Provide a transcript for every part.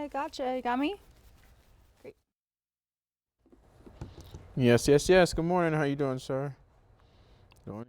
I gotcha. You got me? Great. Yes, yes, yes. Good morning. How you doing, sir? Doing.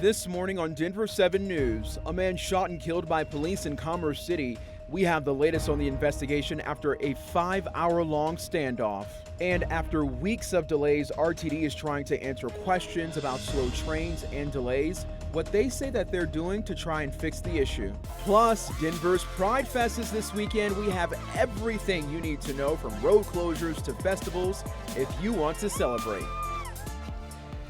This morning on Denver 7 News, a man shot and killed by police in Commerce City. We have the latest on the investigation after a 5-hour-long standoff. And after weeks of delays, RTD is trying to answer questions about slow trains and delays, what they say that they're doing to try and fix the issue. Plus, Denver's Pride Fest is this weekend. We have everything you need to know, from road closures to festivals, if you want to celebrate.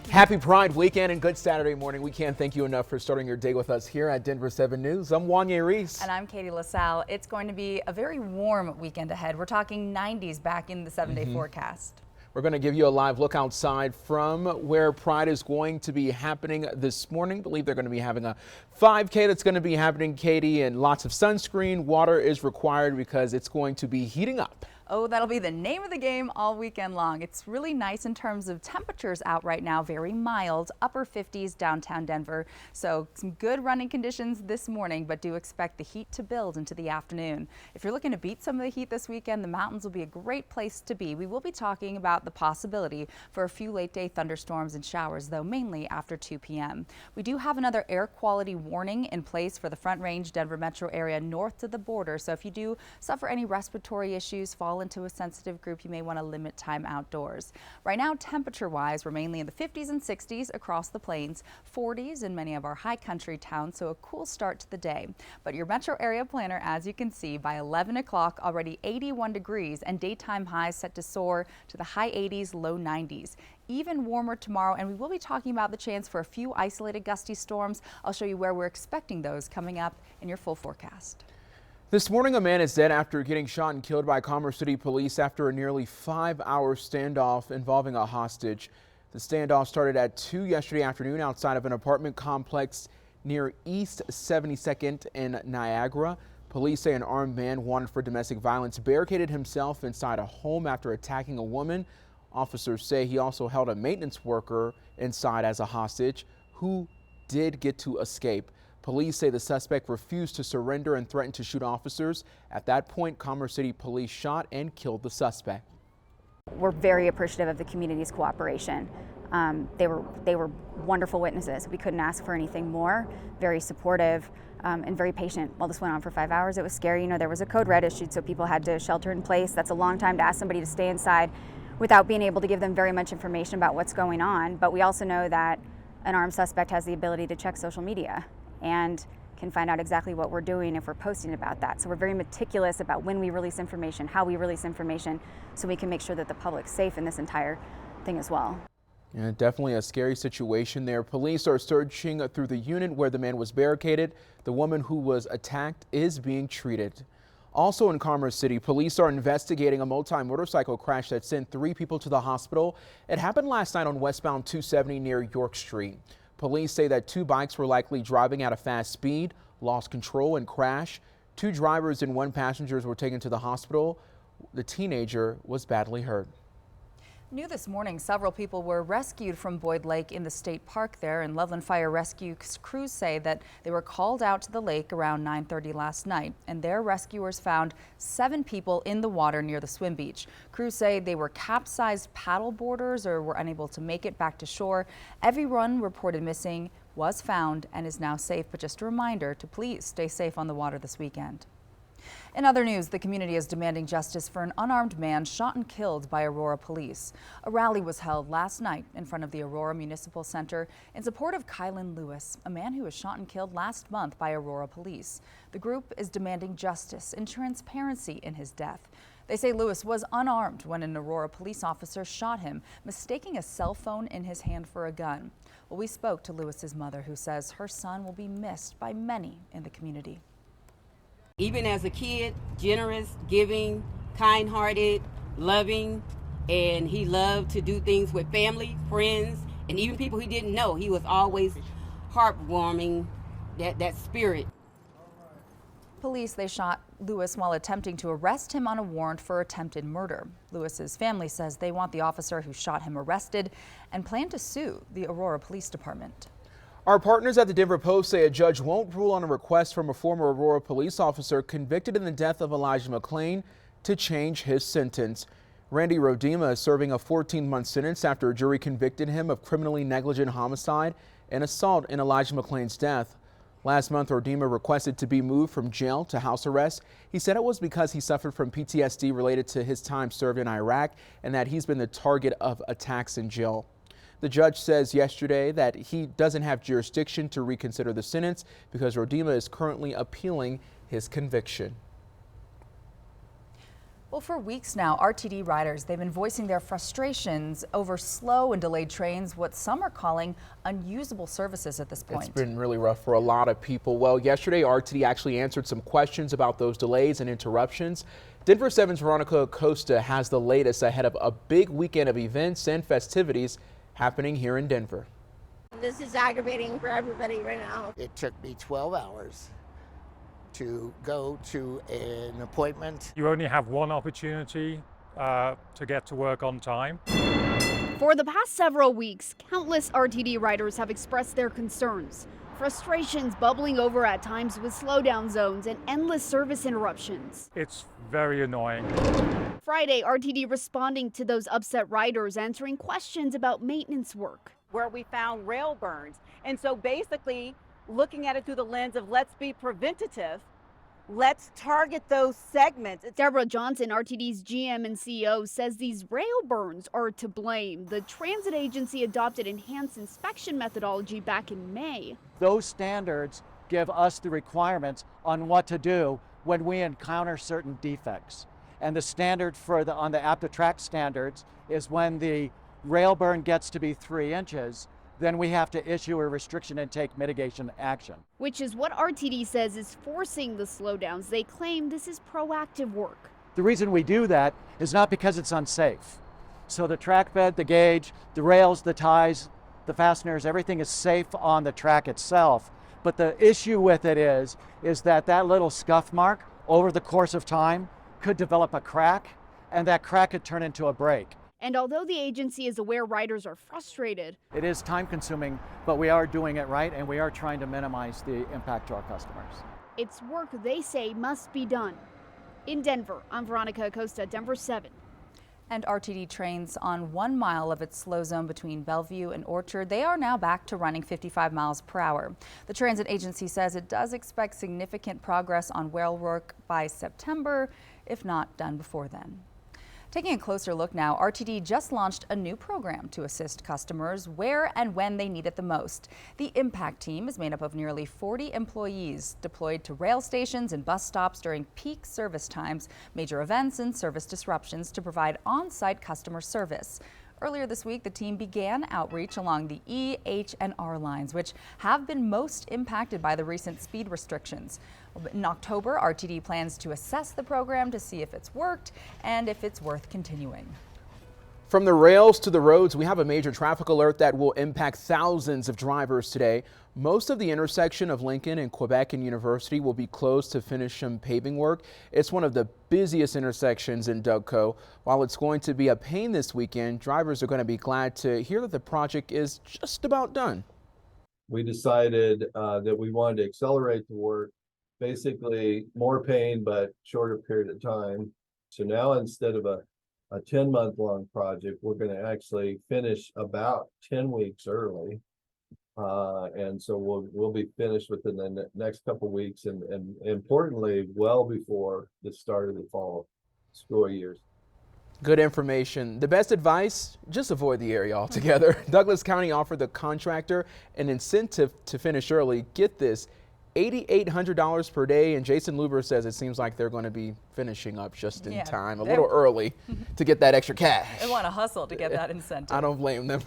Happy Pride weekend and good Saturday morning. We can't thank you enough for starting your day with us here at Denver 7 News. I'm Wanye Reese. And I'm Katie LaSalle. It's going to be a very warm weekend ahead. We're talking 90s back in the 7-day forecast. We're going to give you a live look outside from where Pride is going to be happening this morning. I believe they're going to be having a 5K that's going to be happening, Katie, and lots of sunscreen. Water is required because it's going to be heating up. Oh, that'll be the name of the game all weekend long. It's really nice in terms of temperatures out right now, very mild, upper 50s downtown Denver. So some good running conditions this morning, but do expect the heat to build into the afternoon. If you're looking to beat some of the heat this weekend, the mountains will be a great place to be. We will be talking about the possibility for a few late day thunderstorms and showers, though mainly after 2 p.m. We do have another air quality warning in place for the Front Range Denver metro area north to the border. So if you do suffer any respiratory issues, fall into a sensitive group, you may want to limit time outdoors. Right now, temperature-wise, we're mainly in the 50s and 60s across the plains, 40s in many of our high country towns, so a cool start to the day. But your metro area planner, as you can see, by 11 o'clock, already 81 degrees and daytime highs set to soar to the high 80s, low 90s. Even warmer tomorrow, and we will be talking about the chance for a few isolated gusty storms. I'll show you where we're expecting those coming up in your full forecast. This morning, a man is dead after getting shot and killed by Commerce City police after a nearly 5-hour standoff involving a hostage. The standoff started at 2 yesterday afternoon outside of an apartment complex near East 72nd in Niagara. Police say an armed man wanted for domestic violence barricaded himself inside a home after attacking a woman. Officers say he also held a maintenance worker inside as a hostage who did get to escape. Police say the suspect refused to surrender and threatened to shoot officers. At that point, Commerce City police shot and killed the suspect. We're very appreciative of the community's cooperation. They were wonderful witnesses. We couldn't ask for anything more. Very supportive and very patient. While this went on for 5 hours, it was scary. You know, there was a code red issued, so people had to shelter in place. That's a long time to ask somebody to stay inside without being able to give them very much information about what's going on. But we also know that an armed suspect has the ability to check social media and can find out exactly what we're doing if we're posting about that. So we're very meticulous about when we release information, how we release information, so we can make sure that the public's safe in this entire thing as well. Yeah, definitely a scary situation there. Police are searching through the unit where the man was barricaded. The woman who was attacked is being treated. Also in Commerce City, police are investigating a multi-motorcycle crash that sent 3 people to the hospital. It happened last night on westbound 270 near York Street. Police say that 2 bikes were likely driving at a fast speed, lost control and crashed. 2 drivers and 1 passenger were taken to the hospital. The teenager was badly hurt. New this morning, several people were rescued from Boyd Lake in the state park there, and Loveland Fire Rescue crews say that they were called out to the lake around 9:30 last night, and their rescuers found 7 people in the water near the swim beach. Crews say they were capsized paddle boarders or were unable to make it back to shore. Everyone reported missing was found and is now safe, but just a reminder to please stay safe on the water this weekend. In other news, the community is demanding justice for an unarmed man shot and killed by Aurora police. A rally was held last night in front of the Aurora Municipal Center in support of Kylan Lewis, a man who was shot and killed last month by Aurora police. The group is demanding justice and transparency in his death. They say Lewis was unarmed when an Aurora police officer shot him, mistaking a cell phone in his hand for a gun. Well, we spoke to Lewis's mother, who says her son will be missed by many in the community. Even as a kid, generous, giving, kind-hearted, loving, and he loved to do things with family, friends, and even people he didn't know. He was always heartwarming, that spirit. Police, they shot Lewis while attempting to arrest him on a warrant for attempted murder. Lewis's family says they want the officer who shot him arrested and plan to sue the Aurora Police Department. Our partners at the Denver Post say a judge won't rule on a request from a former Aurora police officer convicted in the death of Elijah McClain to change his sentence. Randy Rodema is serving a 14-month sentence after a jury convicted him of criminally negligent homicide and assault in Elijah McClain's death. Last month, Rodema requested to be moved from jail to house arrest. He said it was because he suffered from PTSD related to his time served in Iraq and that he's been the target of attacks in jail. The judge says yesterday that he doesn't have jurisdiction to reconsider the sentence because Rodema is currently appealing his conviction. Well, for weeks now, RTD riders, they've been voicing their frustrations over slow and delayed trains, what some are calling unusable services at this point. It's been really rough for a lot of people. Well, yesterday, RTD actually answered some questions about those delays and interruptions. Denver 7's Veronica Acosta has the latest ahead of a big weekend of events and festivities happening here in Denver. This is aggravating for everybody right now. It took me 12 hours to go to an appointment. You only have one opportunity to get to work on time. For the past several weeks, countless RTD riders have expressed their concerns. Frustrations bubbling over at times with slowdown zones and endless service interruptions. It's very annoying. Friday, RTD responding to those upset riders, answering questions about maintenance work. Where we found rail burns. And so basically looking at it through the lens of let's be preventative, let's target those segments. Deborah Johnson, RTD's GM and CEO, says these rail burns are to blame. The transit agency adopted enhanced inspection methodology back in May. Those standards give us the requirements on what to do when we encounter certain defects. And the standard for on the apt-to-track standards is when the rail burn gets to be 3 inches, then we have to issue a restriction and take mitigation action. Which is what RTD says is forcing the slowdowns. They claim this is proactive work. The reason we do that is not because it's unsafe. So the track bed, the gauge, the rails, the ties, the fasteners, everything is safe on the track itself. But the issue with it is that little scuff mark over the course of time could develop a crack, and that crack could turn into a break. And although the agency is aware riders are frustrated, it is time consuming, but we are doing it right, and we are trying to minimize the impact to our customers. It's work they say must be done. In Denver, I'm Veronica Acosta, Denver 7. And RTD trains on 1 mile of its slow zone between Bellevue and Orchard, they are now back to running 55 miles per hour. The transit agency says it does expect significant progress on rail work by September, if not done before then. Taking a closer look now, RTD just launched a new program to assist customers where and when they need it the most. The Impact Team is made up of nearly 40 employees deployed to rail stations and bus stops during peak service times, major events, and service disruptions to provide on-site customer service. Earlier this week, the team began outreach along the E, H, and R lines, which have been most impacted by the recent speed restrictions. In October, RTD plans to assess the program to see if it's worked and if it's worth continuing. From the rails to the roads, we have a major traffic alert that will impact thousands of drivers today. Most of the intersection of Lincoln and Quebec and University will be closed to finish some paving work. It's one of the busiest intersections in Dougco. While it's going to be a pain this weekend, drivers are going to be glad to hear that the project is just about done. We decided that we wanted to accelerate the work, basically more pain, but shorter period of time. So now instead of a 10-month-long project, we're going to actually finish about 10 weeks early. And so we'll be finished within the next couple of weeks and importantly, well before the start of the fall school years. Good information. The best advice, just avoid the area altogether. Douglas County offered the contractor an incentive to finish early. Get this, $8,800 per day, and Jason Luber says it seems like they're going to be finishing up just in time, a little early to get that extra cash. They want to hustle to get that incentive. I don't blame them.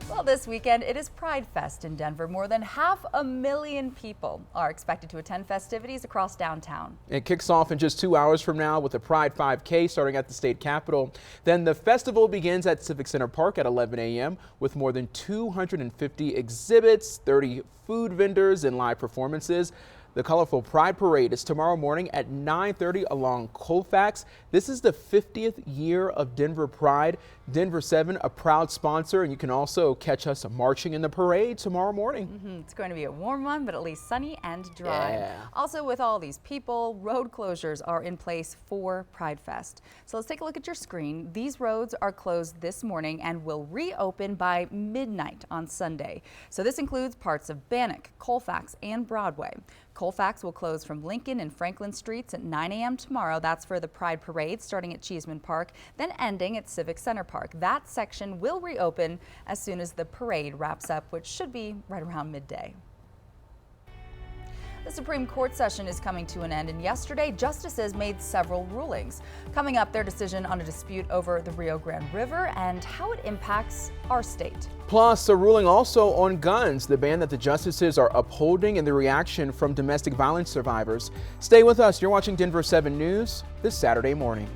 Well, this weekend it is Pride Fest in Denver. More than 500,000 people are expected to attend festivities across downtown. It kicks off in just 2 hours from now with the Pride 5K starting at the state capitol. Then the festival begins at Civic Center Park at 11 a.m. with more than 250 exhibits, 30 food vendors, and live performances. The colorful Pride Parade is tomorrow morning at 9:30 along Colfax. This is the 50th year of Denver Pride. Denver7, a proud sponsor, and you can also catch us marching in the parade tomorrow morning. It's going to be a warm one, but at least sunny and dry. Yeah. Also, with all these people, road closures are in place for Pride Fest. So let's take a look at your screen. These roads are closed this morning and will reopen by midnight on Sunday. So this includes parts of Bannock, Colfax, and Broadway. Colfax will close from Lincoln and Franklin Streets at 9 a.m. tomorrow. That's for the Pride Parade starting at Cheeseman Park, then ending at Civic Center Park. That section will reopen as soon as the parade wraps up, which should be right around midday. The Supreme Court session is coming to an end, and yesterday justices made several rulings. Coming up, their decision on a dispute over the Rio Grande River and how it impacts our state. Plus, a ruling also on guns, the ban that the justices are upholding and the reaction from domestic violence survivors. Stay with us. You're watching Denver 7 News this Saturday morning.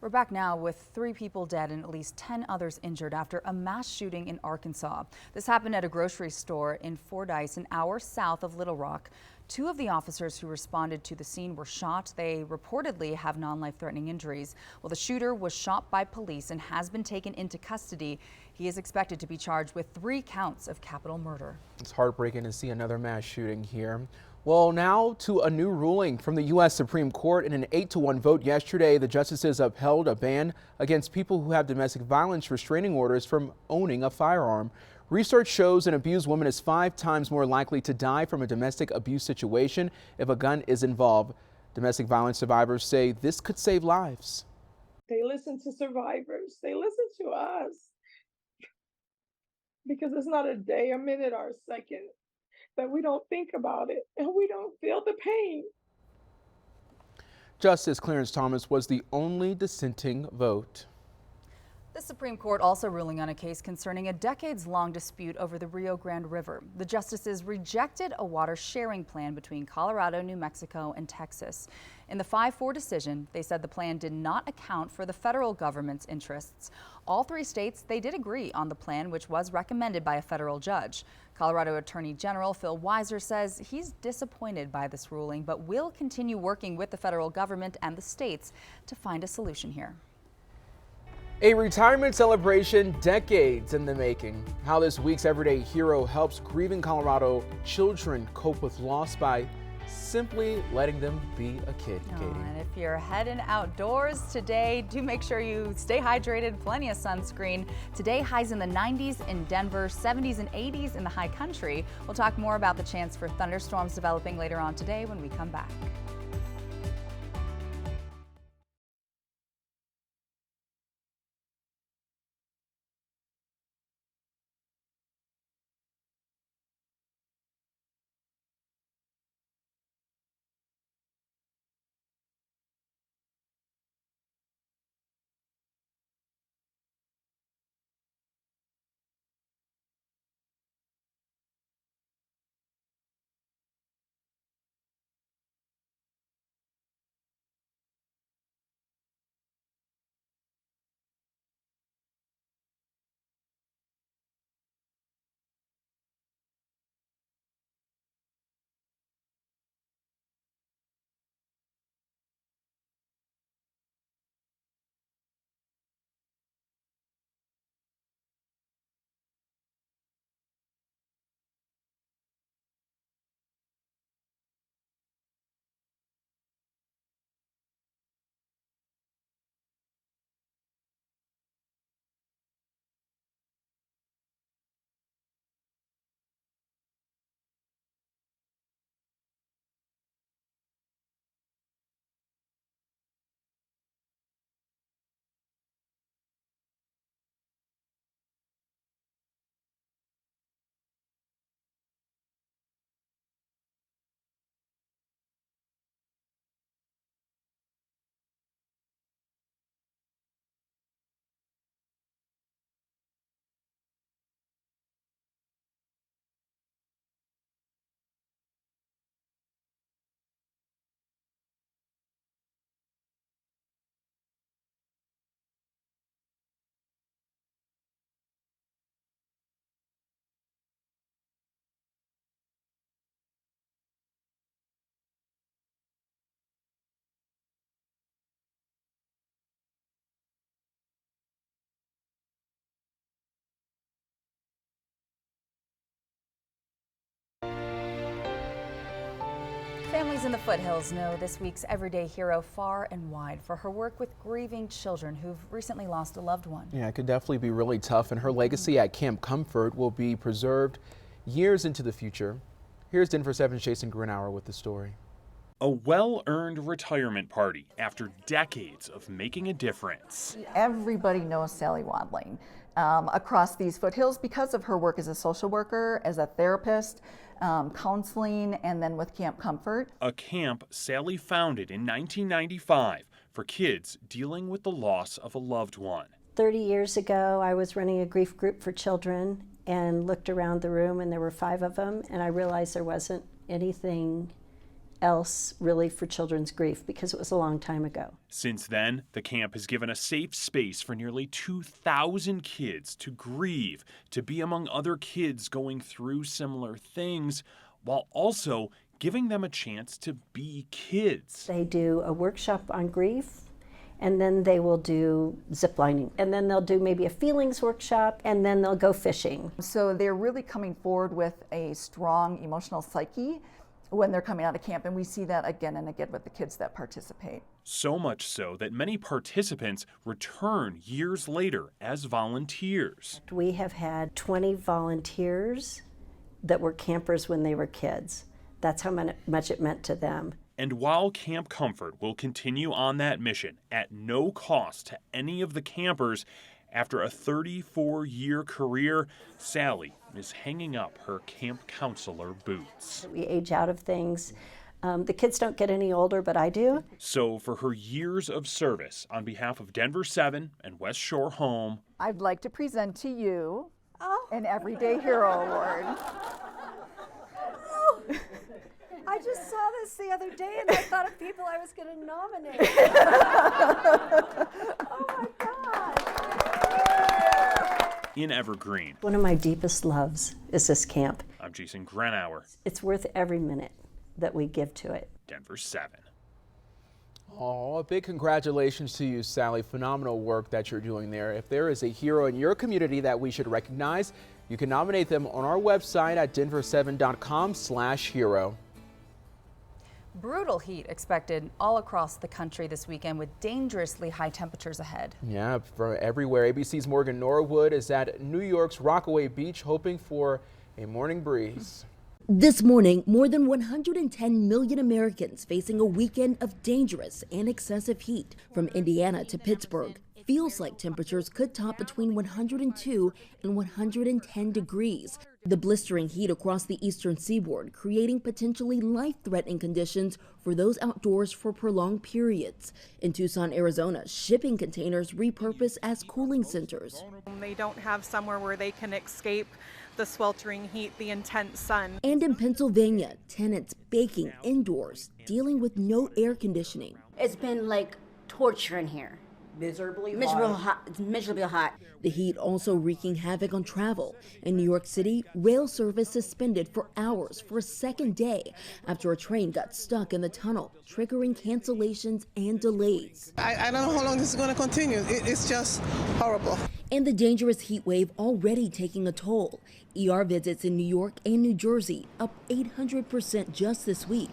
We're back now with 3 people dead and at least 10 others injured after a mass shooting in Arkansas. This happened at a grocery store in Fordyce, an hour south of Little Rock. 2 of the officers who responded to the scene were shot. They reportedly have non-life-threatening injuries. Well, the shooter was shot by police and has been taken into custody. He is expected to be charged with 3 counts of capital murder. It's heartbreaking to see another mass shooting here. Well, now to a new ruling from the U.S. Supreme Court. In an 8-1 vote yesterday, the justices upheld a ban against people who have domestic violence restraining orders from owning a firearm. Research shows an abused woman is 5 times more likely to die from a domestic abuse situation if a gun is involved. Domestic violence survivors say this could save lives. They listen to survivors. They listen to us. Because it's not a day, a minute, or a second that we don't think about it and we don't feel the pain. Justice Clarence Thomas was the only dissenting vote. The Supreme Court also ruling on a case concerning a decades-long dispute over the Rio Grande River. The justices rejected a water sharing plan between Colorado, New Mexico, and Texas. In the 5-4 decision, they said the plan did not account for the federal government's interests. All 3 states, they did agree on the plan, which was recommended by a federal judge. Colorado Attorney General Phil Weiser says he's disappointed by this ruling, but will continue working with the federal government and the states to find a solution here. A retirement celebration decades in the making. How this week's Everyday Hero helps grieving Colorado children cope with loss by simply letting them be a kid, Katie. And if you're heading outdoors today, do make sure you stay hydrated, plenty of sunscreen. Today, highs in the 90s in Denver, 70s and 80s in the high country. We'll talk more about the chance for thunderstorms developing later on today when we come back. Families in the foothills know this week's Everyday Hero far and wide for her work with grieving children who've recently lost a loved one. Yeah, it could definitely be really tough, and her legacy at Camp Comfort will be preserved years into the future. Here's Denver7's Jason Grinauer with the story. A well-earned retirement party after decades of making a difference. Everybody knows Sally Wadling across these foothills because of her work as a social worker, as a therapist, counseling, and then with Camp Comfort. A camp Sally founded in 1995 for kids dealing with the loss of a loved one. 30 years ago, I was running a grief group for children and looked around the room, and there were 5 of them, and I realized there wasn't anything else really for children's grief because it was a long time ago. Since then, the camp has given a safe space for nearly 2,000 kids to grieve, to be among other kids going through similar things, while also giving them a chance to be kids. They do a workshop on grief, and then they will do zip lining, and then they'll do maybe a feelings workshop, and then they'll go fishing. So they're really coming forward with a strong emotional psyche when they're coming out of camp, and we see that again and again with the kids that participate. So much so that many participants return years later as volunteers. We have had 20 volunteers that were campers when they were kids. That's how much it meant to them. And while Camp Comfort will continue on that mission at no cost to any of the campers, after a 34-year career, Sally is hanging up her camp counselor boots. We age out of things. The kids don't get any older, but I do. So for her years of service, on behalf of Denver 7 and West Shore Home, I'd like to present to you an Everyday Hero Award. I just saw this the other day and I thought of people I was going to nominate. Oh my God. in Evergreen. One of my deepest loves is this camp. I'm Jason Grenauer. It's worth every minute that we give to it. Denver 7. Oh, a big congratulations to you, Sally. Phenomenal work that you're doing there. If there is a hero in your community that we should recognize, you can nominate them on our website at denver7.com/hero. Brutal heat expected all across the country this weekend with dangerously high temperatures ahead. Yeah, from everywhere. ABC's Morgan Norwood is at New York's Rockaway Beach hoping for a morning breeze. This morning, more than 110 million Americans facing a weekend of dangerous and excessive heat. From Indiana to Pittsburgh, feels like temperatures could top between 102 and 110 degrees. The blistering heat across the eastern seaboard creating potentially life-threatening conditions for those outdoors for prolonged periods. In Tucson, Arizona, shipping containers repurposed as cooling centers. They don't have somewhere where they can escape the sweltering heat, the intense sun. And in Pennsylvania, tenants baking indoors, dealing with no air conditioning. It's been like torture in here. Miserably hot. It's miserably hot. The heat also wreaking havoc on travel. In New York City, rail service suspended for hours for a second day after a train got stuck in the tunnel, triggering cancellations and delays. I don't know how long this is going to continue. It's just horrible. And the dangerous heat wave already taking a toll. ER visits in New York and New Jersey up 800% just this week.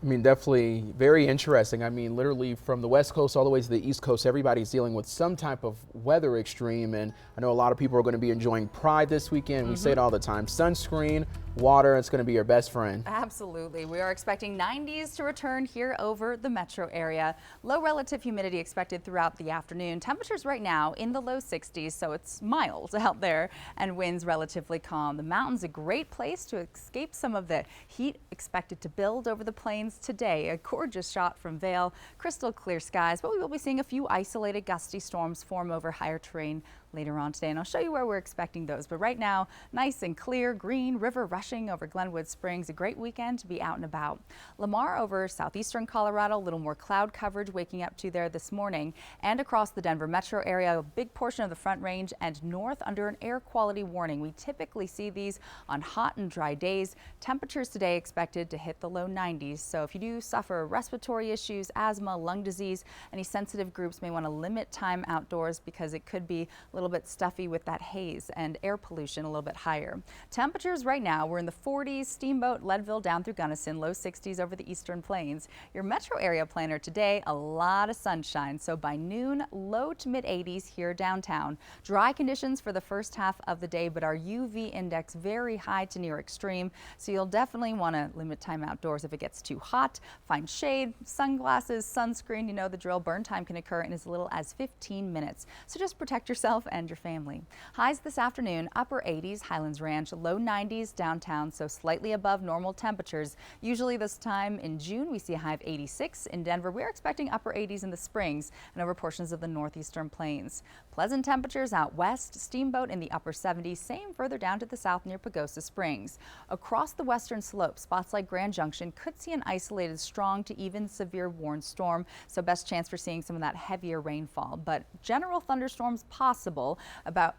I mean, definitely very interesting. I mean, literally from the West Coast all the way to the East Coast, everybody's dealing with some type of weather extreme. And I know a lot of people are going to be enjoying Pride this weekend. We say it all the time. Sunscreen, water, it's going to be your best friend. Absolutely. We are expecting 90s to return here over the metro area. Low relative humidity expected throughout the afternoon. Temperatures right now in the low 60s, so it's mild out there, and winds relatively calm. The mountains a great place to escape some of the heat expected to build over the plains today. A gorgeous shot from Vail, crystal clear skies, but we will be seeing a few isolated gusty storms form over higher terrain later on today, and I'll show you where we're expecting those. But right now, nice and clear, green river rushing over Glenwood Springs. A great weekend to be out and about. Lamar over southeastern Colorado, a little more cloud coverage waking up to there this morning, and across the Denver metro area, a big portion of the Front Range and north under an air quality warning. We typically see these on hot and dry days. Temperatures today expected to hit the low 90s. So if you do suffer respiratory issues, asthma, lung disease, any sensitive groups may want to limit time outdoors because it could be a little bit stuffy with that haze and air pollution a little bit higher. Temperatures right now, we're in the 40s, Steamboat, Leadville down through Gunnison, low 60s over the eastern plains. Your metro area planner today, a lot of sunshine. So by noon, low to mid 80s here downtown. Dry conditions for the first half of the day, but our UV index very high to near extreme. So you'll definitely want to limit time outdoors if it gets too hot. Find shade, sunglasses, sunscreen, you know the drill. Burn time can occur in as little as 15 minutes. So just protect yourself and your family. Highs this afternoon, upper 80s, Highlands Ranch, low 90s downtown, so slightly above normal temperatures. Usually this time in June, we see a high of 86. In Denver, we're expecting upper 80s in the Springs and over portions of the northeastern plains. Pleasant temperatures out west, Steamboat in the upper 70s, same further down to the south near Pagosa Springs. Across the western slope, spots like Grand Junction could see an isolated strong to even severe warned storm, so best chance for seeing some of that heavier rainfall. But general thunderstorms possible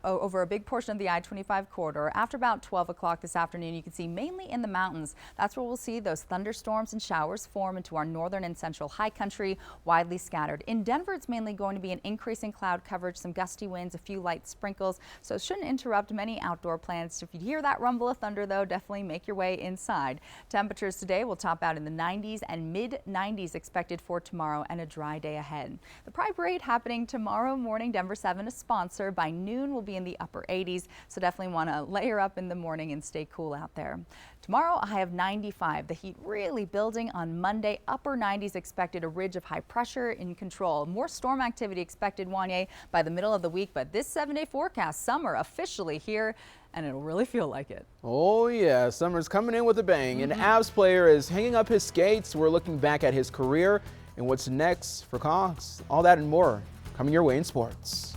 over a big portion of the I-25 corridor. After about 12 o'clock this afternoon, you can see mainly in the mountains. That's where we'll see those thunderstorms and showers form into our northern and central high country, widely scattered. In Denver, it's mainly going to be an increase in cloud coverage, some gusty winds, a few light sprinkles, so it shouldn't interrupt many outdoor plans. If you hear that rumble of thunder, though, definitely make your way inside. Temperatures today will top out in the 90s and mid-90s expected for tomorrow, and a dry day ahead. The Pride Parade happening tomorrow morning. Denver 7 is sponsored. By noon, we'll be in the upper 80s, so definitely want to layer up in the morning and stay cool out there. Tomorrow, a high of 95. The heat really building on Monday. Upper 90s expected, a ridge of high pressure in control. More storm activity expected, Wanye, by the middle of the week, but this 7-day forecast, summer officially here, and it'll really feel like it. Oh yeah, summer's coming in with a bang. An Avs player is hanging up his skates. We're looking back at his career and what's next for Cox. All that and more coming your way in sports.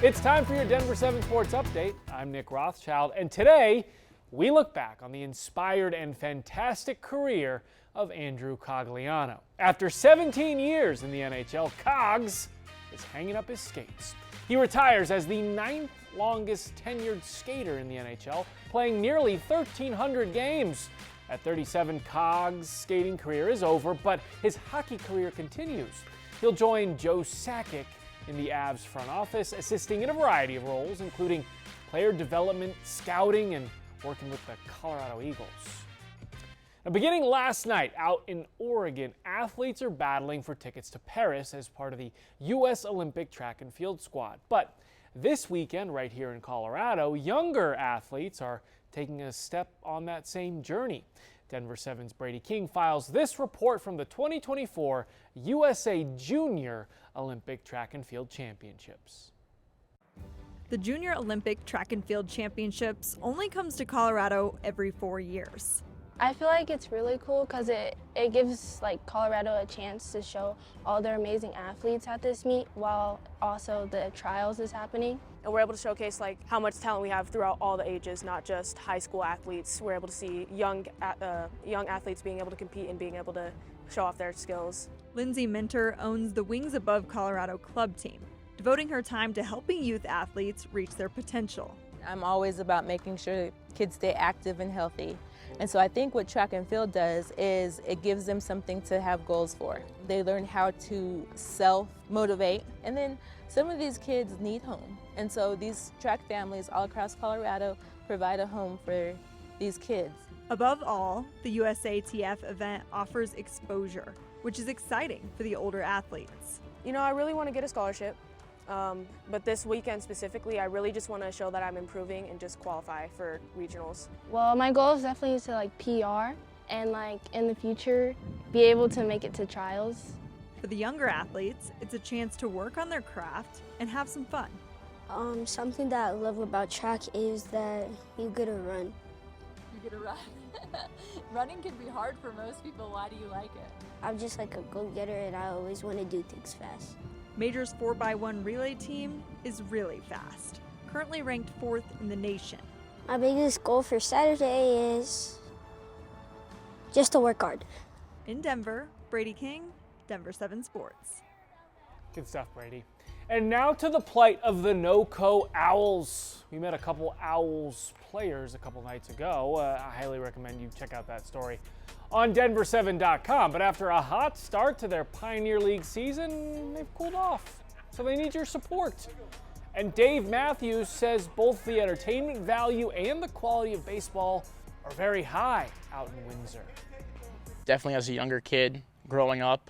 It's time for your Denver 7 Sports Update. I'm Nick Rothschild, and today we look back on the inspired and fantastic career of Andrew Cogliano. After 17 years in the NHL, Cogs is hanging up his skates. He retires as the 9th longest tenured skater in the NHL, playing nearly 1,300 games. At 37, Cogs' skating career is over, but his hockey career continues. He'll join Joe Sakic in the Avs front office, assisting in a variety of roles, including player development, scouting, and working with the Colorado Eagles. Now, beginning last night out in Oregon, athletes are battling for tickets to Paris as part of the U.S. Olympic track and field squad. But this weekend, right here in Colorado, younger athletes are taking a step on that same journey. Denver 7's Brady King files this report from the 2024 USA Junior Olympic Track and Field Championships. The Junior Olympic Track and Field Championships only comes to Colorado every 4 years. I feel like it's really cool because it gives Colorado a chance to show all their amazing athletes at this meet while also the trials is happening. And we're able to showcase how much talent we have throughout all the ages, not just high school athletes. We're able to see young athletes being able to compete and being able to show off their skills. Lindsay Minter owns the Wings Above Colorado club team, devoting her time to helping youth athletes reach their potential. I'm always about making sure kids stay active and healthy. And so I think what track and field does is it gives them something to have goals for. They learn how to self-motivate, and then some of these kids need home. And so these track families all across Colorado provide a home for these kids. Above all, the USATF event offers exposure, which is exciting for the older athletes. You know, I really want to get a scholarship, but this weekend specifically, I really just want to show that I'm improving and just qualify for regionals. Well, my goal is definitely to like PR and like in the future be able to make it to trials. For the younger athletes, it's a chance to work on their craft and have some fun. Something that I love about track is that you get to run. You get to run. Running can be hard for most people. Why do you like it? I'm just like a go-getter and I always want to do things fast. Major's 4x1 relay team is really fast, currently ranked 4th in the nation. My biggest goal for Saturday is just to work hard. In Denver, Brady King, Denver 7 Sports. Good stuff, Brady. And now to the plight of the NoCo Owls. We met a couple Owls players a couple nights ago. I highly recommend you check out that story on Denver7.com. But after a hot start to their Pioneer League season, they've cooled off. So they need your support. And Dave Matthews says both the entertainment value and the quality of baseball are very high out in Windsor. Definitely as a younger kid growing up,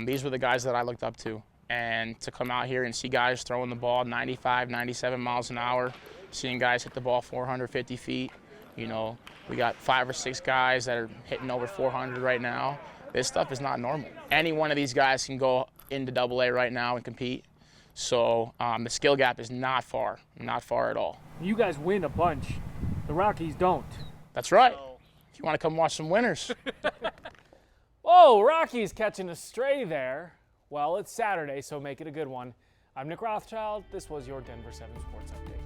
these were the guys that I looked up to. And to come out here and see guys throwing the ball 95, 97 miles an hour, seeing guys hit the ball 450 feet. You know, we got 5 or 6 guys that are hitting over 400 right now. This stuff is not normal. Any one of these guys can go into AA right now and compete. So the skill gap is not far at all. You guys win a bunch. The Rockies don't. That's right. If you want to come watch some winners. Whoa, Rockies catching a stray there. Well, it's Saturday, so make it a good one. I'm Nick Rothschild. This was your Denver 7 Sports Update.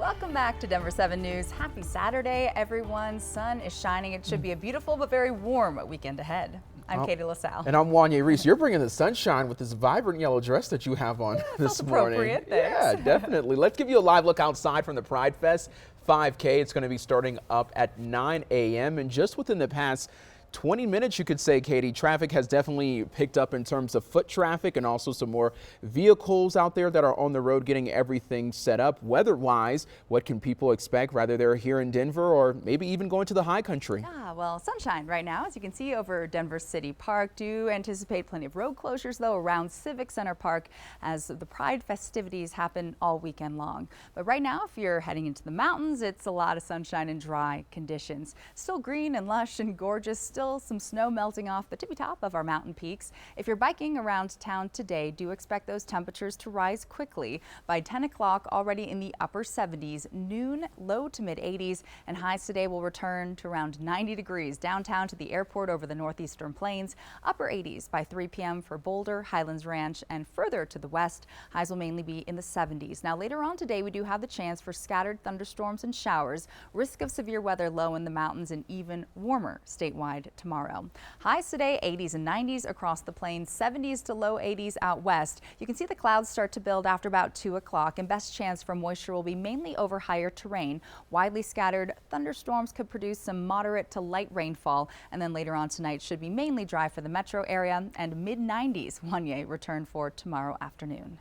Welcome back to Denver 7 News. Happy Saturday, everyone. Sun is shining. It should be a beautiful but very warm weekend ahead. I'm Katie LaSalle. And I'm Wanya Reese. You're bringing the sunshine with this vibrant yellow dress that you have on this morning. Appropriate, yeah, definitely. Let's give you a live look outside from the Pride Fest 5K. It's going to be starting up at 9 a.m. and just within the past 20 minutes, you could say, Katie, traffic has definitely picked up in terms of foot traffic and also some more vehicles out there that are on the road getting everything set up. Weather-wise, what can people expect, whether they're here in Denver or maybe even going to the high country? Yeah, well, sunshine right now, as you can see over Denver City Park. Do anticipate plenty of road closures, though, around Civic Center Park as the Pride festivities happen all weekend long. But right now, if you're heading into the mountains, it's a lot of sunshine and dry conditions. Still green and lush and gorgeous. Still some snow melting off the tippy top of our mountain peaks. If you're biking around town today, do expect those temperatures to rise quickly. By 10 o'clock, already in the upper 70s, noon, low to mid 80s, and highs today will return to around 90 degrees downtown to the airport over the northeastern plains. Upper 80s by 3 p.m. for Boulder, Highlands Ranch, and further to the west. Highs will mainly be in the 70s. Now later on today, we do have the chance for scattered thunderstorms and showers. Risk of severe weather low in the mountains and even warmer statewide tomorrow. Highs today 80s and 90s across the plains, 70s to low 80s out west. You can see the clouds start to build after about 2 o'clock, and best chance for moisture will be mainly over higher terrain. Widely scattered thunderstorms could produce some moderate to light rainfall, and then later on tonight should be mainly dry for the metro area, and mid 90s Wanye return for tomorrow afternoon.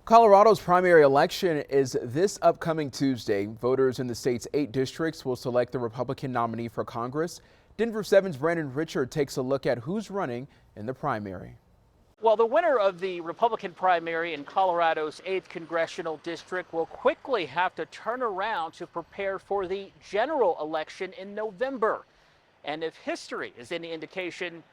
Colorado's primary election is this upcoming Tuesday. Voters in the state's 8 districts will select the Republican nominee for Congress. Denver 7's Brandon Richard takes a look at who's running in the primary. Well, the winner of the Republican primary in Colorado's 8th congressional district will quickly have to turn around to prepare for the general election in November. And if history is any indication,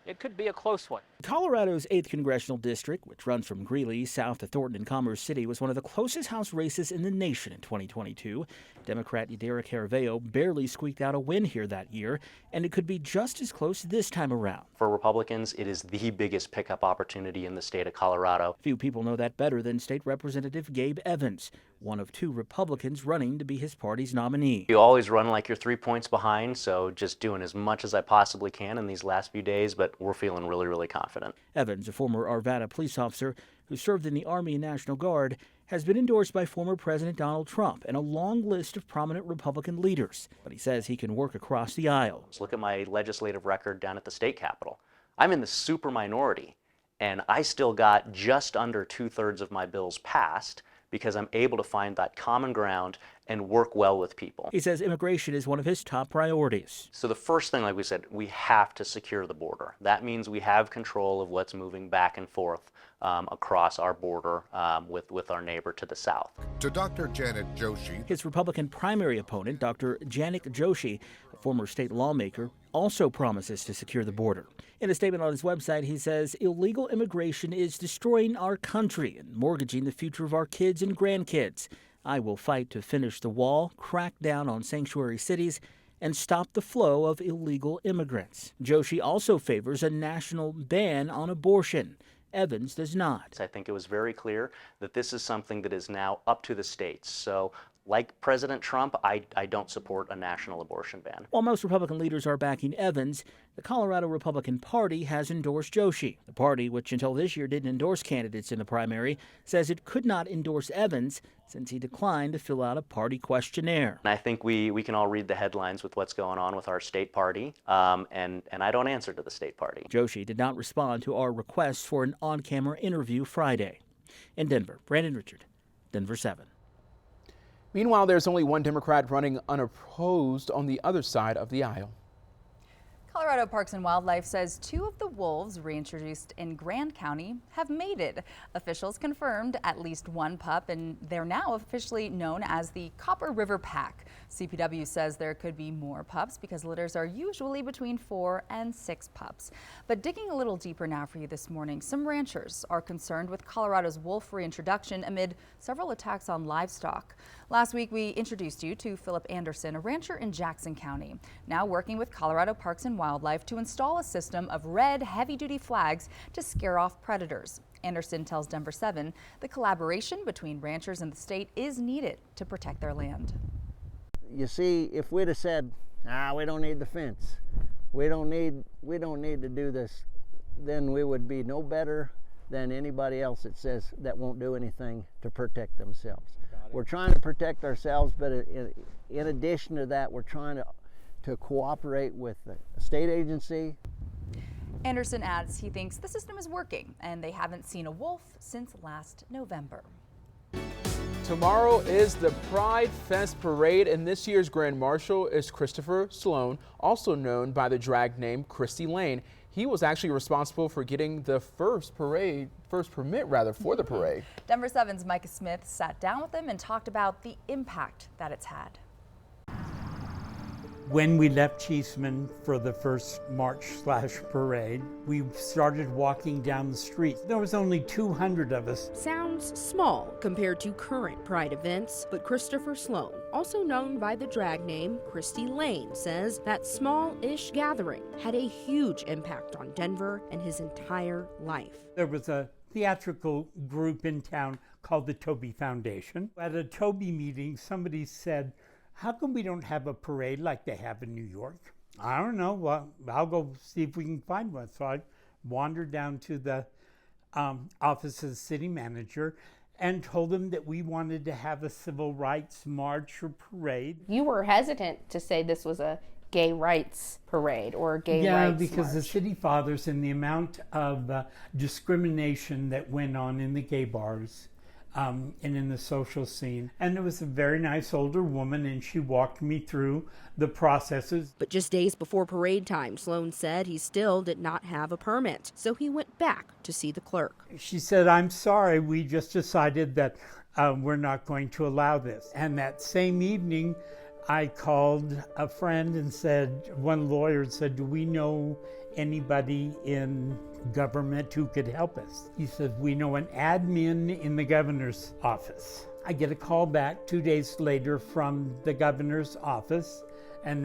it could be a close one. Colorado's 8th congressional district, which runs from Greeley south to Thornton and Commerce City, was one of the closest House races in the nation in 2022. Democrat Yadira Caraveo barely squeaked out a win here that year, and it could be just as close this time around. For Republicans, it is the biggest pickup opportunity in the state of Colorado. Few people know that better than State Representative Gabe Evans, one of 2 Republicans running to be his party's nominee. You always run like you're 3 points behind, so just doing as much as I possibly can in these last few days, but we're feeling really, really confident. Evans, a former Arvada police officer who served in the Army and National Guard, has been endorsed by former President Donald Trump and a long list of prominent Republican leaders. But he says he can work across the aisle. Let's look at my legislative record down at the state capitol. I'm in the super minority, and I still got just under 2/3 of my bills passed because I'm able to find that common ground and work well with people. He says immigration is one of his top priorities. So the first thing, like we said, we have to secure the border. That means we have control of what's moving back and forth across our border with our neighbor to the south. To Dr. Janet Joshi. His Republican primary opponent, Dr. Janet Joshi, a former state lawmaker, also promises to secure the border. In a statement on his website, he says illegal immigration is destroying our country and mortgaging the future of our kids and grandkids. I will fight to finish the wall, crack down on sanctuary cities, and stop the flow of illegal immigrants. Joshi also favors a national ban on abortion. Evans does not. I think it was very clear that this is something that is now up to the states. So like President Trump, I don't support a national abortion ban. While most Republican leaders are backing Evans, the Colorado Republican Party has endorsed Joshi. The party, which until this year didn't endorse candidates in the primary, says it could not endorse Evans since he declined to fill out a party questionnaire. And I think we can all read the headlines with what's going on with our state party, and I don't answer to the state party. Joshi did not respond to our request for an on-camera interview Friday. In Denver, Brandon Richard, Denver 7. Meanwhile, there's only one Democrat running unopposed on the other side of the aisle. Colorado Parks and Wildlife says 2 of the wolves reintroduced in Grand County have mated. Officials confirmed at least 1 pup, and they're now officially known as the Copper River Pack. CPW says there could be more pups because litters are usually between 4 and 6 pups. But digging a little deeper now for you this morning, some ranchers are concerned with Colorado's wolf reintroduction amid several attacks on livestock. Last week, we introduced you to Philip Anderson, a rancher in Jackson County, now working with Colorado Parks and Wildlife to install a system of red heavy-duty flags to scare off predators. Anderson tells Denver 7 the collaboration between ranchers and the state is needed to protect their land. You see, if we'd have said, we don't need the fence, we don't need to do this, then we would be no better than anybody else that says that won't do anything to protect themselves. We're trying to protect ourselves, but in addition to that, we're trying to cooperate with the state agency. Anderson adds he thinks the system is working and they haven't seen a wolf since last November. Tomorrow is the Pride Fest Parade, and this year's Grand Marshal is Christopher Sloan, also known by the drag name Christy Lane. He was actually responsible for getting the first permit for the parade. Denver 7's Micah Smith sat down with him and talked about the impact that it's had. When we left Cheeseman for the first march/parade, we started walking down the street. There was only 200 of us. Sounds small compared to current Pride events, but Christopher Sloan, also known by the drag name Christy Lane, says that small-ish gathering had a huge impact on Denver and his entire life. There was a theatrical group in town called the Toby Foundation. At a Toby meeting, somebody said, "How come we don't have a parade like they have in New York?" I don't know. Well, I'll go see if we can find one. So I wandered down to the office of the city manager and told him that we wanted to have a civil rights march or parade. You were hesitant to say this was a gay rights parade or a gay rights Yeah, because march. the city fathers and the amount of discrimination that went on in the gay bars and in the social scene. And it was a very nice older woman, and she walked me through the processes. But just days before parade time, Sloan said he still did not have a permit, so he went back to see the clerk. She said, "I'm sorry, we just decided that we're not going to allow this." And that same evening, I called a friend and said, one lawyer said, "Do we know anybody in government who could help us?" He said, "We know an admin in the governor's office." I get a call back 2 days later from the governor's office, and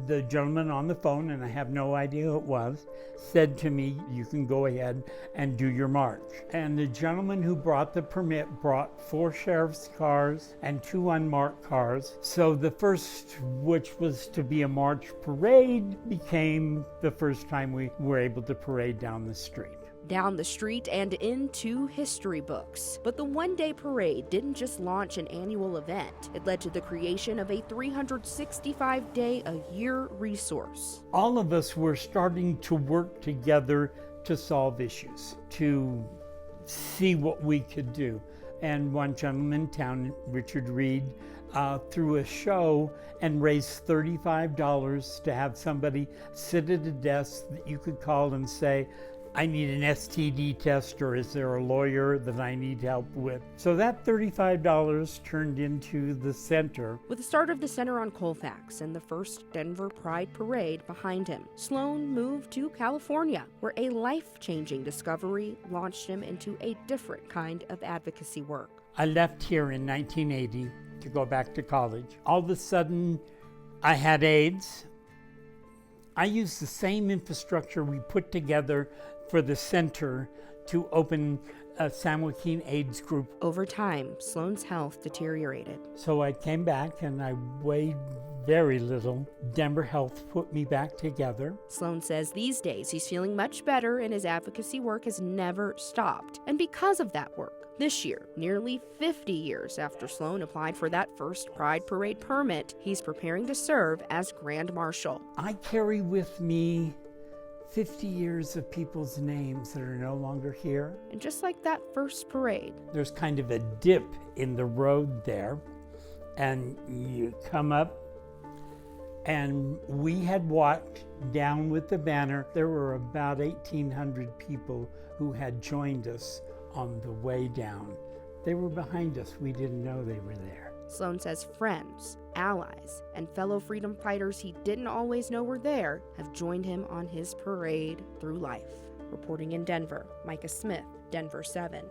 the gentleman on the phone, and I have no idea who it was, said to me, "You can go ahead and do your march." And the gentleman who brought the permit brought 4 sheriff's cars and 2 unmarked cars. So the first, which was to be a march parade, became the first time we were able to parade down the street. Down the street and into history books. But the one-day parade didn't just launch an annual event. It led to the creation of a 365-day-a-year resource. All of us were starting to work together to solve issues, to see what we could do. And one gentleman in town, Richard Reed, threw a show and raised $35 to have somebody sit at a desk that you could call and say, "I need an STD test, or is there a lawyer that I need help with?" So that $35 turned into the center. With the start of the center on Colfax and the first Denver Pride Parade behind him, Sloan moved to California, where a life-changing discovery launched him into a different kind of advocacy work. I left here in 1980 to go back to college. All of a sudden, I had AIDS. I used the same infrastructure we put together for the center to open a San Joaquin AIDS group. Over time, Sloan's health deteriorated. So I came back and I weighed very little. Denver Health put me back together. Sloan says these days he's feeling much better and his advocacy work has never stopped. And because of that work, this year, nearly 50 years after Sloan applied for that first Pride Parade permit, he's preparing to serve as Grand Marshal. I carry with me 50 years of people's names that are no longer here. And just like that first parade, there's kind of a dip in the road there, and you come up, and we had walked down with the banner. There were about 1,800 people who had joined us on the way down. They were behind us. We didn't know they were there. Sloan says friends, allies, and fellow freedom fighters he didn't always know were there have joined him on his parade through life. Reporting in Denver, Micah Smith, Denver 7.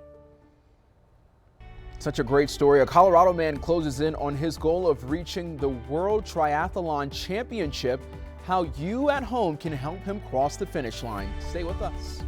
Such a great story. A Colorado man closes in on his goal of reaching the World Triathlon Championship. How you at home can help him cross the finish line. Stay with us.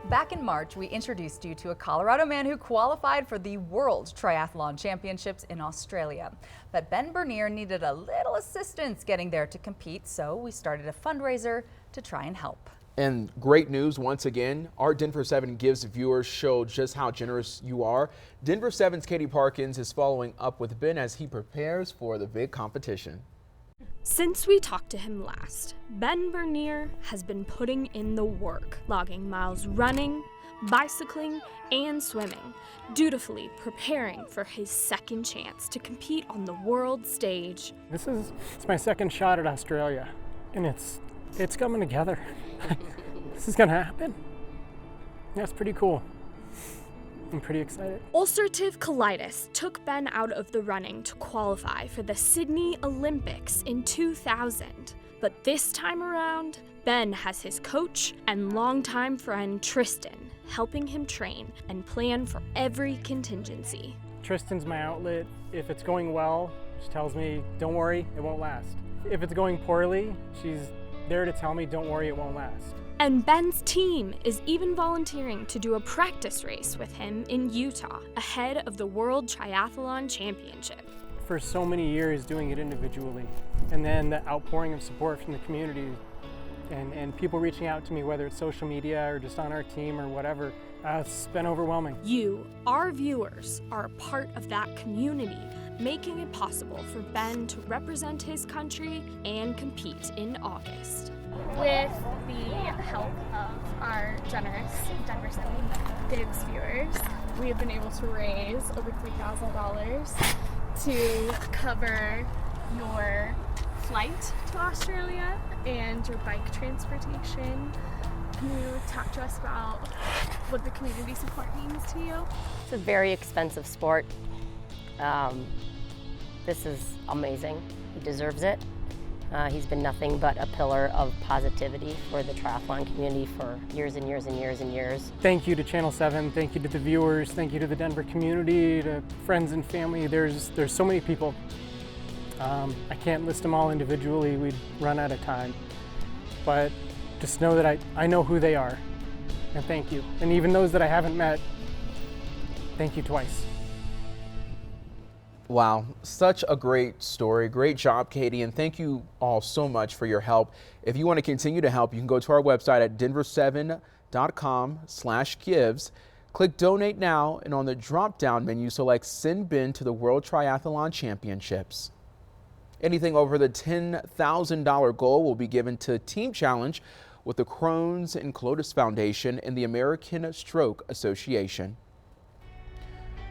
Back in March, we introduced you to a Colorado man who qualified for the World Triathlon Championships in Australia. But Ben Bernier needed a little assistance getting there to compete, so we started a fundraiser to try and help. And great news once again, our Denver 7 Gives viewers show just how generous you are. Denver 7's Katie Parkins is following up with Ben as he prepares for the big competition. Since we talked to him last, Ben Bernier has been putting in the work, logging miles running, bicycling, and swimming, dutifully preparing for his second chance to compete on the world stage. It's my second shot at Australia, and it's coming together. This is gonna happen. That's pretty cool. I'm pretty excited. Ulcerative colitis took Ben out of the running to qualify for the Sydney Olympics in 2000. But this time around, Ben has his coach and longtime friend Tristan helping him train and plan for every contingency. Tristan's my outlet. If it's going well, she tells me, don't worry, it won't last. If it's going poorly, she's there to tell me, don't worry, it won't last. And Ben's team is even volunteering to do a practice race with him in Utah, ahead of the World Triathlon Championship. For so many years doing it individually, and then the outpouring of support from the community and people reaching out to me, whether it's social media or just on our team or whatever, it's been overwhelming. You, our viewers, are a part of that community, making it possible for Ben to represent his country and compete in August. With the help of our generous Denver 7 Gives viewers, we have been able to raise over $3,000 to cover your flight to Australia and your bike transportation. Can you talk to us about what the community support means to you? It's a very expensive sport. This is amazing. He deserves it. He's been nothing but a pillar of positivity for the triathlon community for years and years and years and years. Thank you to Channel 7, thank you to the viewers, thank you to the Denver community, to friends and family. There's so many people. I can't list them all individually, we'd run out of time. But just know that I know who they are, and thank you. And even those that I haven't met, thank you twice. Wow, such a great story. Great job, Katie, and thank you all so much for your help. If you want to continue to help, you can go to our website at denver7.com/gives. Click Donate Now, and on the drop-down menu, select Send Ben to the World Triathlon Championships. Anything over the $10,000 goal will be given to Team Challenge with the Crohn's and Colitis Foundation and the American Stroke Association.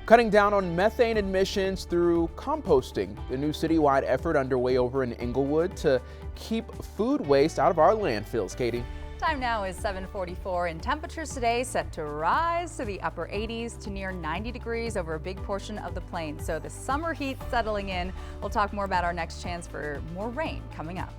Cutting down on methane emissions through composting, the new citywide effort underway over in Inglewood to keep food waste out of our landfills. Katie. Time now is 7:44 and temperatures today set to rise to the upper 80s to near 90 degrees over a big portion of the plain. So the summer heat settling in. We'll talk more about our next chance for more rain coming up.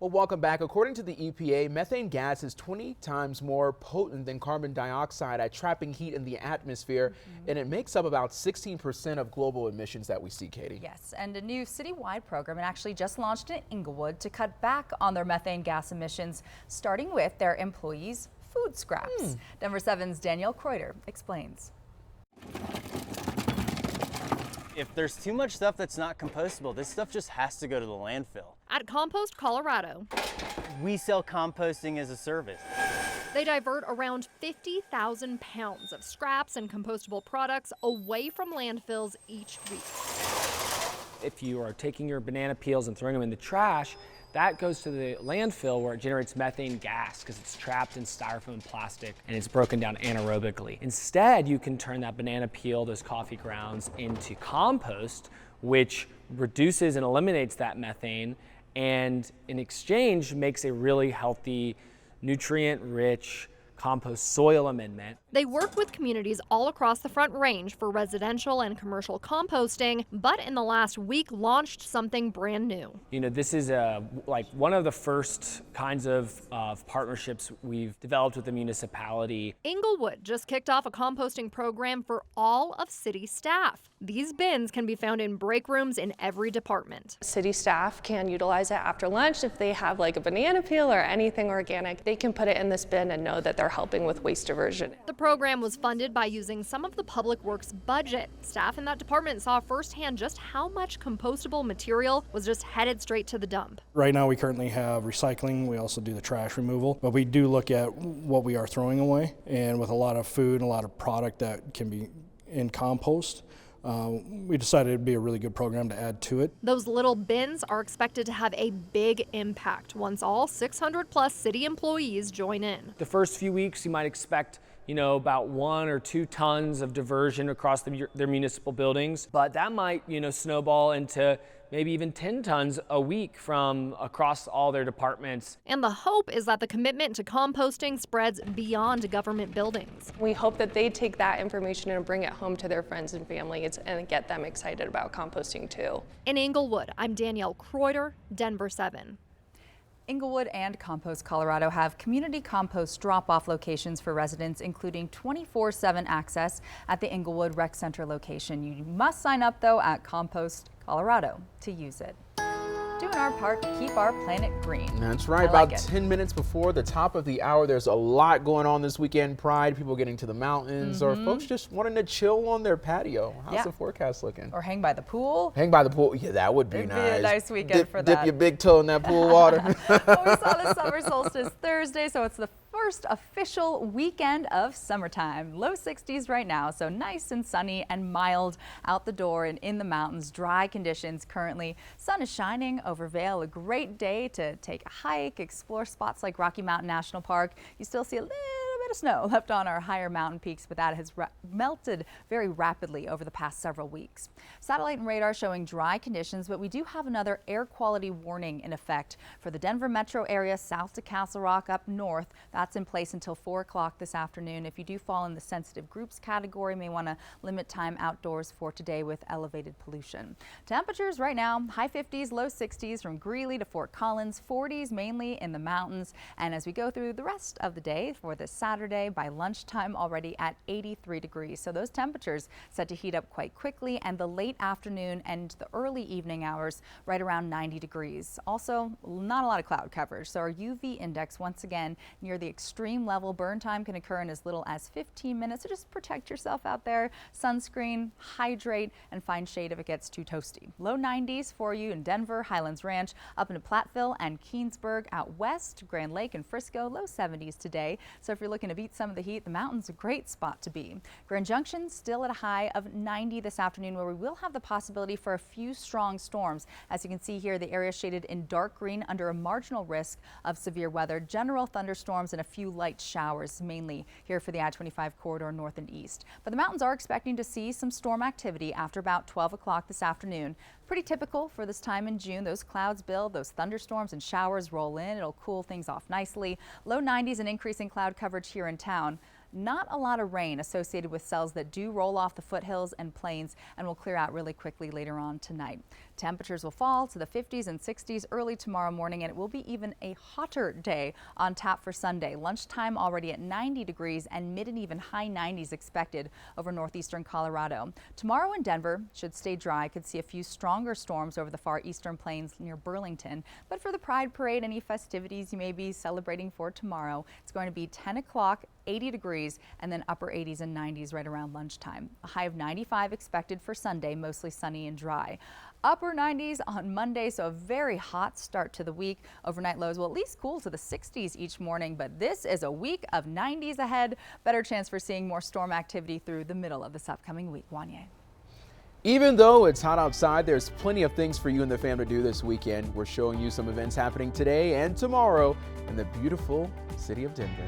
Well, welcome back. According to the EPA, methane gas is 20 times more potent than carbon dioxide at trapping heat in the atmosphere, and it makes up about 16% of global emissions that we see, Katie. Yes, and a new citywide program actually just launched in Inglewood to cut back on their methane gas emissions, starting with their employees' food scraps. Denver 7's Danielle Kreuter explains. If there's too much stuff that's not compostable, this stuff just has to go to the landfill. At Compost Colorado, We sell composting as a service. they divert around 50,000 pounds of scraps and compostable products away from landfills each week. If you are taking your banana peels and throwing them in the trash, that goes to the landfill where it generates methane gas because it's trapped in styrofoam and plastic and it's broken down anaerobically. Instead, you can turn that banana peel, those coffee grounds, into compost, which reduces and eliminates that methane, and in exchange makes a really healthy, nutrient-rich compost soil amendment. They work with communities all across the Front Range for residential and commercial composting, but in the last week launched something brand new. You know, this is like one of the first kinds of partnerships we've developed with the municipality. Inglewood just kicked off a composting program for all of city staff. These bins can be found in break rooms in every department. City staff can utilize it after lunch. If they have like a banana peel or anything organic, they can put it in this bin and know that they're helping with waste diversion. The program was funded by using some of the public works budget. Staff in that department saw firsthand just how much compostable material was just headed straight to the dump. Right now we currently have recycling, we also do the trash removal, but we do look at what we are throwing away, and with a lot of food and a lot of product that can be in compost, we decided it'd be a really good program to add to it. Those little bins are expected to have a big impact once all 600 plus city employees join in. The first few weeks you might expect, you know, about 1 or 2 tons of diversion across their municipal buildings, but that might, you know, snowball into maybe even 10 tons a week from across all their departments. And the hope is that the commitment to composting spreads beyond government buildings. We hope that they take that information and bring it home to their friends and family and get them excited about composting too. In Inglewood, I'm Danielle Kreuter, Denver 7. Inglewood and Compost Colorado have community compost drop-off locations for residents, including 24/7 access at the Inglewood Rec Center location. You must sign up, though, at Compost Colorado to use it. Doing our part to keep our planet green. That's right. About 10 minutes before the top of the hour, there's a lot going on this weekend. Pride, people getting to the mountains, or folks just wanting to chill on their patio. How's the forecast looking? Or hang by the pool. Hang by the pool. Yeah, that would be It'd nice. be a nice weekend for that. Dip your big toe in that pool water. Well, we saw the summer solstice Thursday, so it's the first official weekend of summertime. Low 60s right now, so nice and sunny and mild out the door and in the mountains. Dry conditions currently. Sun is shining over Vail. A great day to take a hike, explore spots like Rocky Mountain National Park. You still see a little bit of snow left on our higher mountain peaks, but that has melted very rapidly over the past several weeks. Satellite and radar showing dry conditions, but we do have another air quality warning in effect for the Denver metro area south to Castle Rock up north. That's in place until 4 o'clock this afternoon. If you do fall in the sensitive groups category, you may want to limit time outdoors for today with elevated pollution. Temperatures right now, high 50s, low 60s from Greeley to Fort Collins, 40s mainly in the mountains. And as we go through the rest of the day for this Saturday, by lunchtime already at 83 degrees. So those temperatures set to heat up quite quickly, and the late afternoon and the early evening hours right around 90 degrees. Also, not a lot of cloud coverage, so our UV index once again near the extreme level. Burn time can occur in as little as 15 minutes, so just protect yourself out there. Sunscreen, hydrate, and find shade if it gets too toasty. Low 90s for you in Denver, Highlands Ranch, up into Platteville and Keensburg. Out west, Grand Lake and Frisco, low 70s today. So if you're looking to beat some of the heat, the mountain's a great spot to be. Grand Junction still at a high of 90 this afternoon, where we will have the possibility for a few strong storms. As you can see here, the area shaded in dark green under a marginal risk of severe weather, general thunderstorms and a few light showers, mainly here for the I-25 corridor north and east. But the mountains are expecting to see some storm activity after about 12 o'clock this afternoon. Pretty typical for this time in June. Those clouds build, those thunderstorms and showers roll in. It'll cool things off nicely. Low 90s and increasing cloud coverage here in town. Not a lot of rain associated with cells that do roll off the foothills and plains and will clear out really quickly later on tonight. Temperatures will fall to the 50s and 60s early tomorrow morning, and it will be even a hotter day on tap for Sunday. Lunchtime already at 90 degrees and mid and even high 90s expected over northeastern Colorado. Tomorrow in Denver should stay dry. Could see a few stronger storms over the far eastern plains near Burlington. But for the Pride Parade, any festivities you may be celebrating for tomorrow, it's going to be 10 o'clock, 80 degrees, and then upper 80s and 90s right around lunchtime. A high of 95 expected for Sunday, mostly sunny and dry. Upper 90s on Monday, so a very hot start to the week. Overnight lows will at least cool to the 60s each morning, but this is a week of 90s ahead. Better chance for seeing more storm activity through the middle of this upcoming week. Wanye. Even though it's hot outside, there's plenty of things for you and the fam to do this weekend. We're showing you some events happening today and tomorrow in the beautiful city of Denver.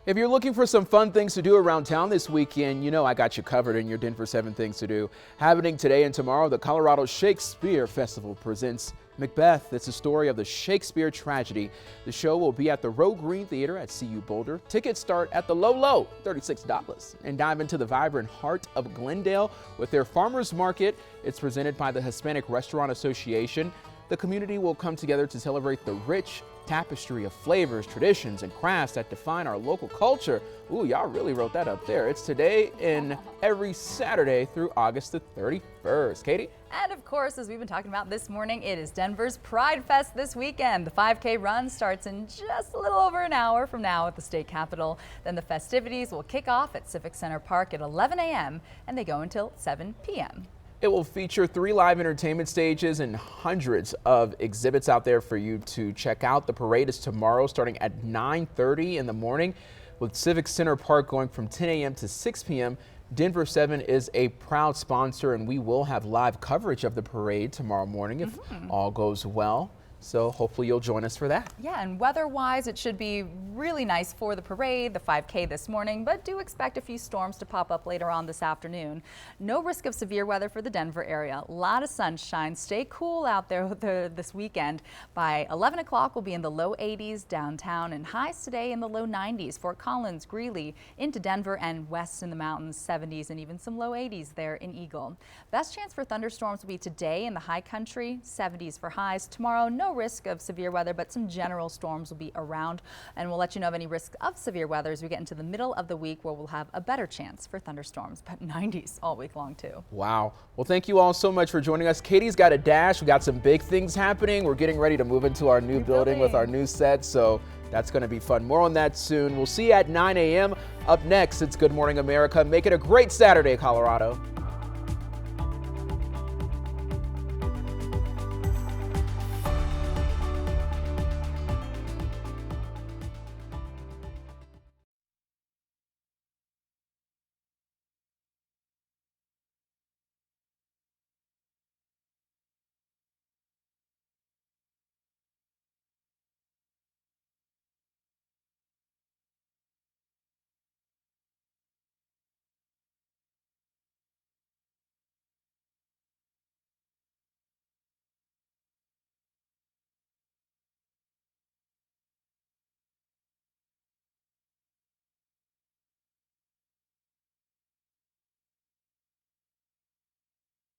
If you're looking for some fun things to do around town this weekend, you know I got you covered in your Denver 7 Things to Do. Happening today and tomorrow, the Colorado Shakespeare Festival presents Macbeth. It's a story of the Shakespeare tragedy. The show will be at the Row Green Theater at CU Boulder. Tickets start at the low, $36. And dive into the vibrant heart of Glendale with their farmers market. It's presented by the Hispanic Restaurant Association. The community will come together to celebrate the rich tapestry of flavors, traditions, and crafts that define our local culture. Ooh, y'all really wrote that up there. It's today and every Saturday through August the 31st. Katie? And of course, as we've been talking about this morning, it is Denver's Pride Fest this weekend. The 5K run starts in just a little over an hour from now at the state capitol. Then the festivities will kick off at Civic Center Park at 11 a.m. and they go until 7 p.m. It will feature 3 live entertainment stages and hundreds of exhibits out there for you to check out. The parade is tomorrow starting at 9:30 in the morning with Civic Center Park going from 10 a.m. to 6 p.m. Denver 7 is a proud sponsor and we will have live coverage of the parade tomorrow morning if all goes well. So hopefully you'll join us for that. Yeah, and weather-wise, it should be really nice for the parade, the 5K this morning, but do expect a few storms to pop up later on this afternoon. No risk of severe weather for the Denver area. A lot of sunshine. Stay cool out there this weekend. By 11 o'clock, we'll be in the low 80s downtown, and highs today in the low 90s. Fort Collins, Greeley, into Denver and west in the mountains, 70s, and even some low 80s there in Eagle. Best chance for thunderstorms will be today in the high country, 70s for highs. Tomorrow, no risk of severe weather, but some general storms will be around, and we'll let you know of any risk of severe weather as we get into the middle of the week, where we'll have a better chance for thunderstorms, but 90s all week long too. Wow. Well, thank you all so much for joining us. Katie's got a dash. We got some big things happening. We're getting ready to move into our new building with our new set, so that's going to be fun. More on that soon. We'll see you at 9 a.m. Up next, it's Good Morning America. Make it a great Saturday, Colorado.